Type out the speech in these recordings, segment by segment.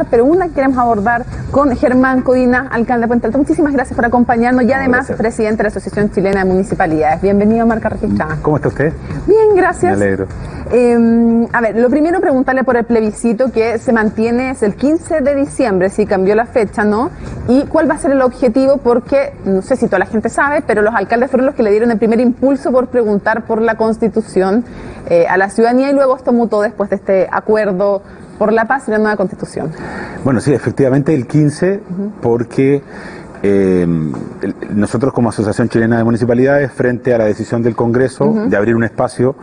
pero una que queremos abordar con Germán Codina, alcalde de Puente Alto. Muchísimas gracias por acompañarnos y además presidente de la Asociación Chilena de Municipalidades. Bienvenido a Marca Registrada. ¿Cómo está usted? Bien, gracias. Me alegro. A ver, lo primero preguntarle por el plebiscito que se mantiene, es el 15 de diciembre, si cambió la fecha, ¿no? Y cuál va a ser el objetivo, porque no sé si toda la gente sabe, pero los alcaldes fueron los que le dieron el primer impulso por preguntar por la Constitución a la ciudadanía, y luego esto mutó después de este acuerdo por la paz y la nueva Constitución. Bueno, sí, efectivamente el 15, porque nosotros como Asociación Chilena de Municipalidades, frente a la decisión del Congreso de abrir un espacio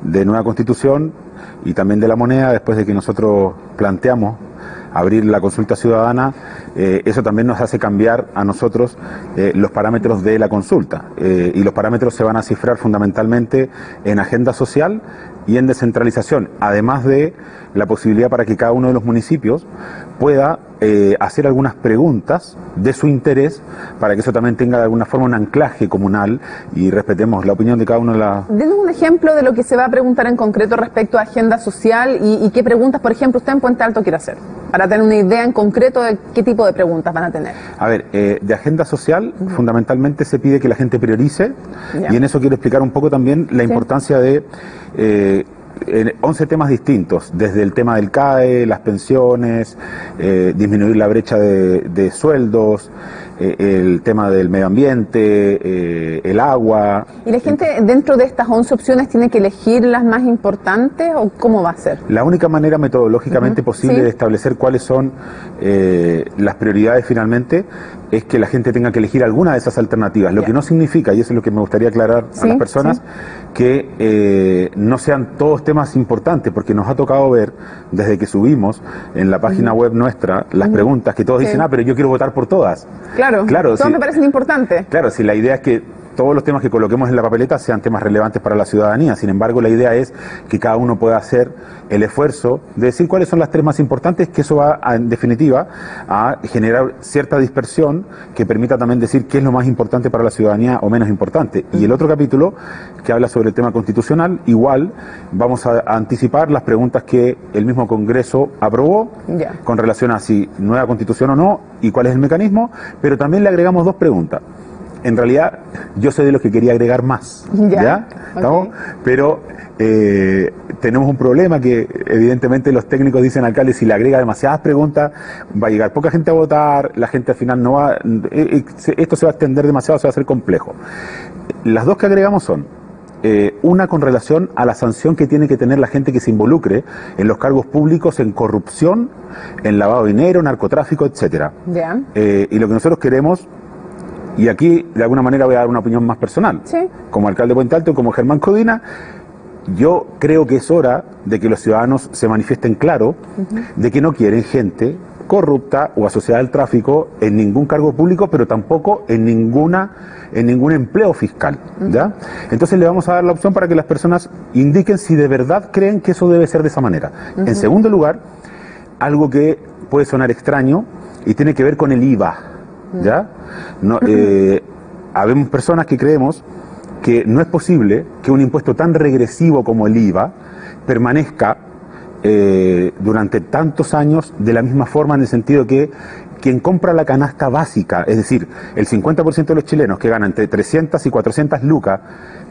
de nueva Constitución y también de la moneda, después de que nosotros planteamos abrir la consulta ciudadana, eso también nos hace cambiar a nosotros los parámetros de la consulta. Y los parámetros se van a cifrar fundamentalmente en agenda social y en descentralización, además de la posibilidad para que cada uno de los municipios pueda hacer algunas preguntas de su interés, para que eso también tenga de alguna forma un anclaje comunal y respetemos la opinión de cada uno de las... Denos un ejemplo de lo que se va a preguntar en concreto respecto a agenda social y qué preguntas, por ejemplo, usted en Puente Alto quiere hacer, para tener una idea en concreto de qué tipo de preguntas van a tener. A ver, de agenda social fundamentalmente se pide que la gente priorice, y en eso quiero explicar un poco también la importancia de... 11 temas distintos, desde el tema del CAE, las pensiones, disminuir la brecha de sueldos, el tema del medio ambiente, el agua. ¿Y la gente dentro de estas 11 opciones tiene que elegir las más importantes o cómo va a ser? La única manera metodológicamente posible de establecer cuáles son las prioridades finalmente es que la gente tenga que elegir alguna de esas alternativas, lo que no significa, y eso es lo que me gustaría aclarar a las personas, que no sean todos temas importantes, porque nos ha tocado ver desde que subimos en la página web nuestra las preguntas que todos dicen, pero yo quiero votar por todas. Claro, todas me parecen importantes. Claro, si la idea es que todos los temas que coloquemos en la papeleta sean temas relevantes para la ciudadanía. Sin embargo, la idea es que cada uno pueda hacer el esfuerzo de decir cuáles son las tres más importantes, que eso va, en definitiva, a generar cierta dispersión que permita también decir qué es lo más importante para la ciudadanía o menos importante. Y el otro capítulo, que habla sobre el tema constitucional, igual vamos a anticipar las preguntas que el mismo Congreso aprobó con relación a si nueva Constitución o no y cuál es el mecanismo, pero también le agregamos dos preguntas. En realidad, yo soy de los que quería agregar más, ¿ya? ¿Estamos? Pero tenemos un problema que evidentemente los técnicos dicen, alcalde, si le agrega demasiadas preguntas, va a llegar poca gente a votar, la gente al final no va... esto se va a extender demasiado, se va a hacer complejo. Las dos que agregamos son, una con relación a la sanción que tiene que tener la gente que se involucre en los cargos públicos, en corrupción, en lavado de dinero, narcotráfico, etcétera. Y lo que nosotros queremos... Y aquí, de alguna manera, voy a dar una opinión más personal. Como alcalde de Puente Alto, como Germán Codina, yo creo que es hora de que los ciudadanos se manifiesten claro de que no quieren gente corrupta o asociada al tráfico en ningún cargo público, pero tampoco en ningún empleo fiscal, ¿ya? Entonces le vamos a dar la opción para que las personas indiquen si de verdad creen que eso debe ser de esa manera. En segundo lugar, algo que puede sonar extraño y tiene que ver con el IVA, ¿ya? No, habemos personas que creemos que no es posible que un impuesto tan regresivo como el IVA permanezca durante tantos años de la misma forma, en el sentido que quien compra la canasta básica, es decir, el 50% de los chilenos que ganan entre 300 y 400 lucas,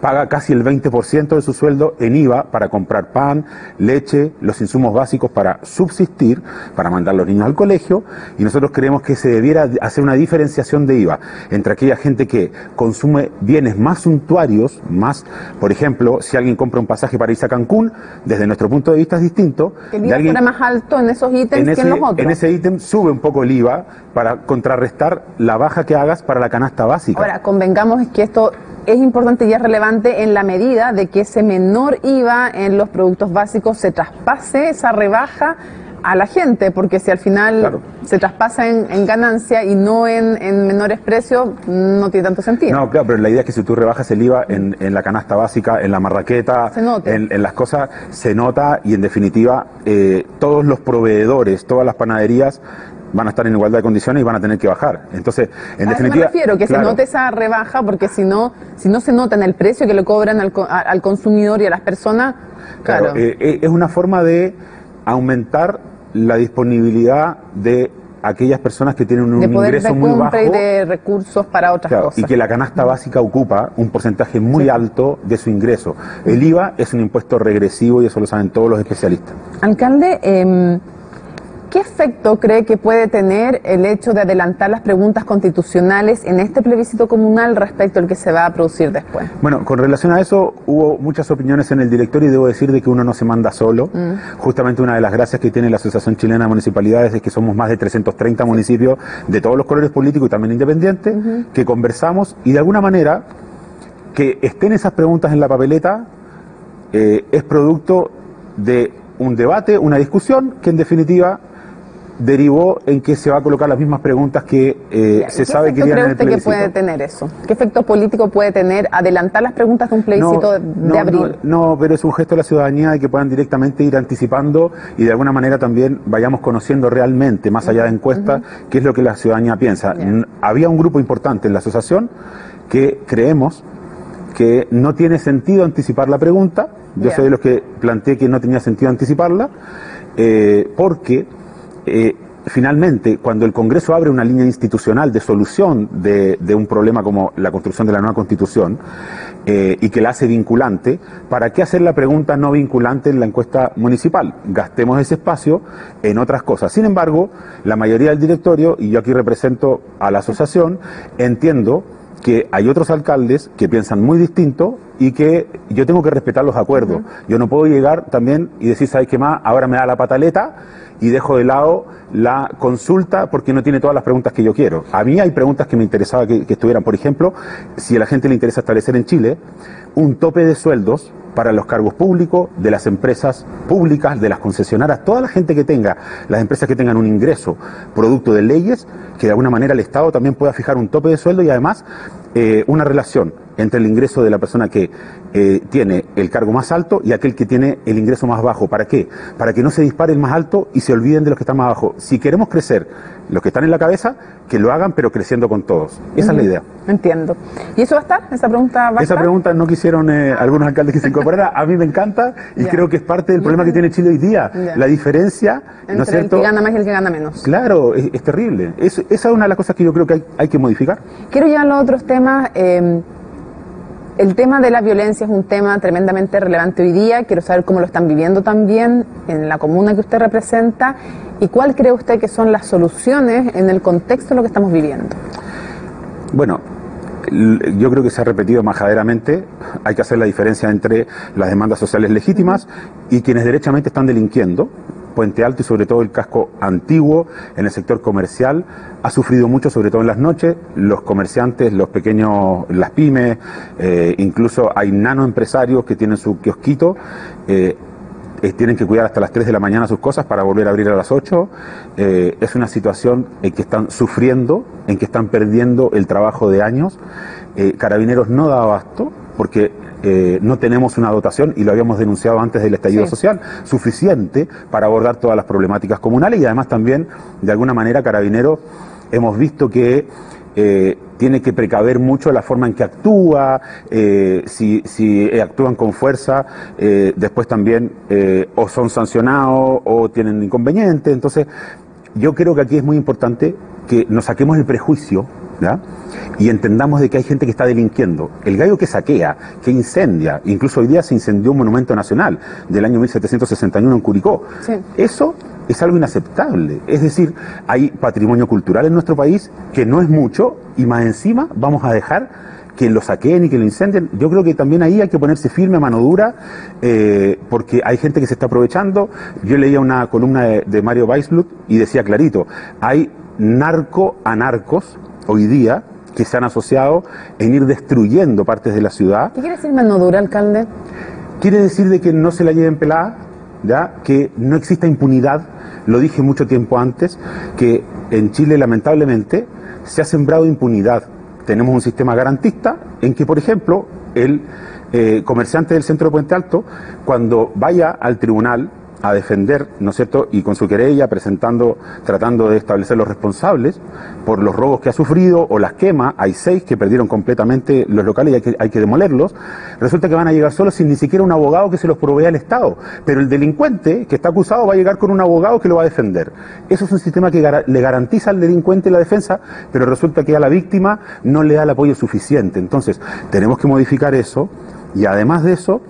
paga casi el 20% de su sueldo en IVA para comprar pan, leche, los insumos básicos para subsistir, para mandar a los niños al colegio, y nosotros creemos que se debiera hacer una diferenciación de IVA entre aquella gente que consume bienes más suntuarios, más, por ejemplo, si alguien compra un pasaje para irse a Cancún, desde nuestro punto de vista es distinto. El IVA fuera más alto en esos ítems que en los otros. En ese ítem sube un poco el IVA para contrarrestar la baja que hagas para la canasta básica. Ahora, convengamos que esto es importante y es relevante en la medida de que ese menor IVA en los productos básicos se traspase esa rebaja a la gente, porque si al final se traspasa en ganancia y no en menores precios, no tiene tanto sentido. No, claro, pero la idea es que si tú rebajas el IVA en la canasta básica, en la marraqueta, en las cosas, se nota, y en definitiva todos los proveedores, todas las panaderías van a estar en igualdad de condiciones y van a tener que bajar. Entonces, en definitiva... me refiero, que se note esa rebaja, porque si no se nota en el precio que le cobran al consumidor y a las personas... Es una forma de aumentar la disponibilidad de aquellas personas que tienen un de poder ingreso de muy bajo compra y de recursos para otras claro, cosas. y que la canasta básica ocupa un porcentaje muy alto de su ingreso. El IVA es un impuesto regresivo y eso lo saben todos los especialistas. Alcalde, ¿qué efecto cree que puede tener el hecho de adelantar las preguntas constitucionales en este plebiscito comunal respecto al que se va a producir después? Bueno, con relación a eso hubo muchas opiniones en el directorio y debo decir de que uno no se manda solo. Justamente una de las gracias que tiene la Asociación Chilena de Municipalidades es que somos más de 330 municipios de todos los colores políticos y también independientes, que conversamos y de alguna manera que estén esas preguntas en la papeleta es producto de un debate, una discusión que en definitiva derivó en que se va a colocar las mismas preguntas que se sabe que irían en el plebiscito. ¿Qué efecto cree usted que puede tener eso? ¿Qué efecto político puede tener adelantar las preguntas de un plebiscito de abril? No, pero es un gesto de la ciudadanía de que puedan directamente ir anticipando y de alguna manera también vayamos conociendo realmente, más allá de encuestas, qué es lo que la ciudadanía piensa. Había un grupo importante en la asociación que creemos que no tiene sentido anticipar la pregunta. Yo soy de los que planteé que no tenía sentido anticiparla, porque finalmente, cuando el Congreso abre una línea institucional de solución de un problema como la construcción de la nueva Constitución y que la hace vinculante, ¿para qué hacer la pregunta no vinculante en la encuesta municipal? Gastemos ese espacio en otras cosas. Sin embargo, la mayoría del directorio, y yo aquí represento a la asociación, entiendo que hay otros alcaldes que piensan muy distinto y que yo tengo que respetar los acuerdos. Yo no puedo llegar también y decir, ¿sabes qué más? Ahora me da la pataleta y dejo de lado la consulta porque no tiene todas las preguntas que yo quiero. A mí hay preguntas que me interesaba que estuvieran. Por ejemplo, si a la gente le interesa establecer en Chile un tope de sueldos para los cargos públicos, de las empresas públicas, de las concesionarias, toda la gente que tenga, las empresas que tengan un ingreso producto de leyes, que de alguna manera el Estado también pueda fijar un tope de sueldo y además una relación entre el ingreso de la persona que tiene el cargo más alto y aquel que tiene el ingreso más bajo. ¿Para qué? Para que no se dispare el más alto y se olviden de los que están más abajo. Si queremos crecer, los que están en la cabeza, que lo hagan, pero creciendo con todos. Esa es la idea. Entiendo. ¿Y eso va a estar? ¿Esa pregunta va a estar? Esa pregunta no quisieron algunos alcaldes que se incorporara. A mí me encanta y creo que es parte del problema que tiene Chile hoy día. La diferencia, entre ¿no es cierto?, el que gana más y el que gana menos. Claro, es terrible. Esa es una de las cosas que yo creo que hay que modificar. Quiero ya a los otros temas. El tema de la violencia es un tema tremendamente relevante hoy día. Quiero saber cómo lo están viviendo también en la comuna que usted representa y cuál cree usted que son las soluciones en el contexto de lo que estamos viviendo. Bueno, yo creo que se ha repetido majaderamente. Hay que hacer la diferencia entre las demandas sociales legítimas y quienes derechamente están delinquiendo. Puente Alto y sobre todo el casco antiguo en el sector comercial ha sufrido mucho, sobre todo en las noches. Los comerciantes, los pequeños, las pymes, incluso hay nanoempresarios que tienen su kiosquito, tienen que cuidar hasta las 3 de la mañana sus cosas para volver a abrir a las 8. Es una situación en que están sufriendo, en que están perdiendo el trabajo de años. Carabineros no da abasto porque no tenemos una dotación, y lo habíamos denunciado antes del estallido social, suficiente para abordar todas las problemáticas comunales, y además también, de alguna manera, Carabineros hemos visto que tiene que precaver mucho la forma en que actúa, si actúan con fuerza, después también o son sancionados o tienen inconvenientes. Entonces, yo creo que aquí es muy importante que nos saquemos el prejuicio, ¿ya?, y entendamos de que hay gente que está delinquiendo. El gallo que saquea, que incendia, incluso hoy día se incendió un monumento nacional del año 1761 en Curicó. Sí. Eso es algo inaceptable. Es decir, hay patrimonio cultural en nuestro país que no es mucho y más encima vamos a dejar que lo saqueen y que lo incendien. Yo creo que también ahí hay que ponerse firme, mano dura, porque hay gente que se está aprovechando. Yo leía una columna de Mario Weissblut y decía clarito, hay narcos hoy día que se han asociado en ir destruyendo partes de la ciudad. ¿Qué quiere decir mano dura, alcalde? Quiere decir de que no se la lleven pelada, ¿ya?, que no exista impunidad. Lo dije mucho tiempo antes, que en Chile lamentablemente se ha sembrado impunidad. Tenemos un sistema garantista en que, por ejemplo, el comerciante del centro de Puente Alto, cuando vaya al tribunal a defender, ¿no es cierto?, y con su querella tratando de establecer los responsables por los robos que ha sufrido o las quemas. Hay 6 que perdieron completamente los locales y hay que demolerlos. Resulta que van a llegar solos sin ni siquiera un abogado que se los provea al Estado, pero el delincuente que está acusado va a llegar con un abogado que lo va a defender. Eso es un sistema que le garantiza al delincuente la defensa, pero resulta que a la víctima no le da el apoyo suficiente. Entonces tenemos que modificar eso, y además de eso,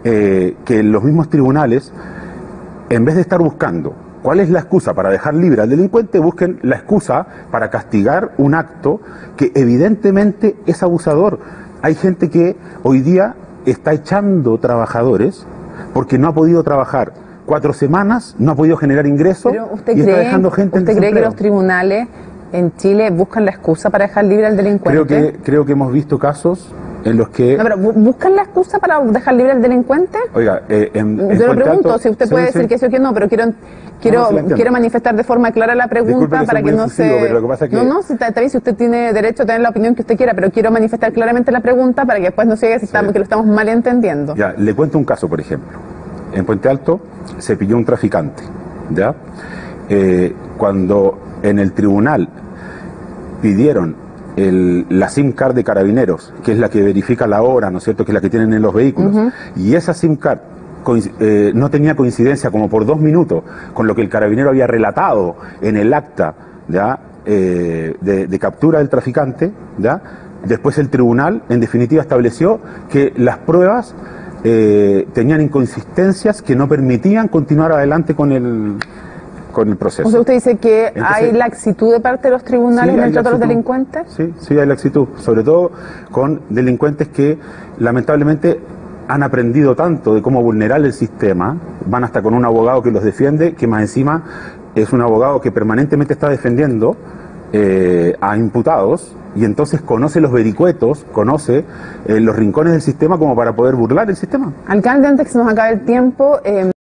que los mismos tribunales, en vez de estar buscando cuál es la excusa para dejar libre al delincuente, busquen la excusa para castigar un acto que evidentemente es abusador. Hay gente que hoy día está echando trabajadores porque no ha podido trabajar 4 semanas, no ha podido generar ingresos y está dejando gente en desempleo. ¿Usted cree que los tribunales en Chile buscan la excusa para dejar libre al delincuente? Creo que hemos visto casos en los que... No, pero ¿buscan la excusa para dejar libre al delincuente? Oiga, yo lo pregunto, si usted puede decir que sí o que no, pero quiero manifestar de forma clara la pregunta para que no se... Pero lo que pasa es que... No, si está bien, si usted tiene derecho a tener la opinión que usted quiera, pero quiero manifestar claramente la pregunta para que después no se diga que lo estamos malentendiendo. Ya, le cuento un caso, por ejemplo. En Puente Alto se pilló un traficante, ¿ya? Cuando en el tribunal pidieron la SIM card de Carabineros, que es la que verifica la hora, ¿no es cierto?, que es la que tienen en los vehículos, y esa SIM card no tenía coincidencia como por 2 minutos con lo que el carabinero había relatado en el acta, ¿ya?, de captura del traficante, ¿ya? Después el tribunal, en definitiva, estableció que las pruebas tenían inconsistencias que no permitían continuar adelante con el proceso. O sea, usted dice que hay laxitud de parte de los tribunales en el trato a los delincuentes. Sí, hay laxitud, sobre todo con delincuentes que lamentablemente han aprendido tanto de cómo vulnerar el sistema, van hasta con un abogado que los defiende, que más encima es un abogado que permanentemente está defendiendo a imputados, y entonces conoce los vericuetos, conoce los rincones del sistema como para poder burlar el sistema. Alcalde, antes que se nos acabe el tiempo...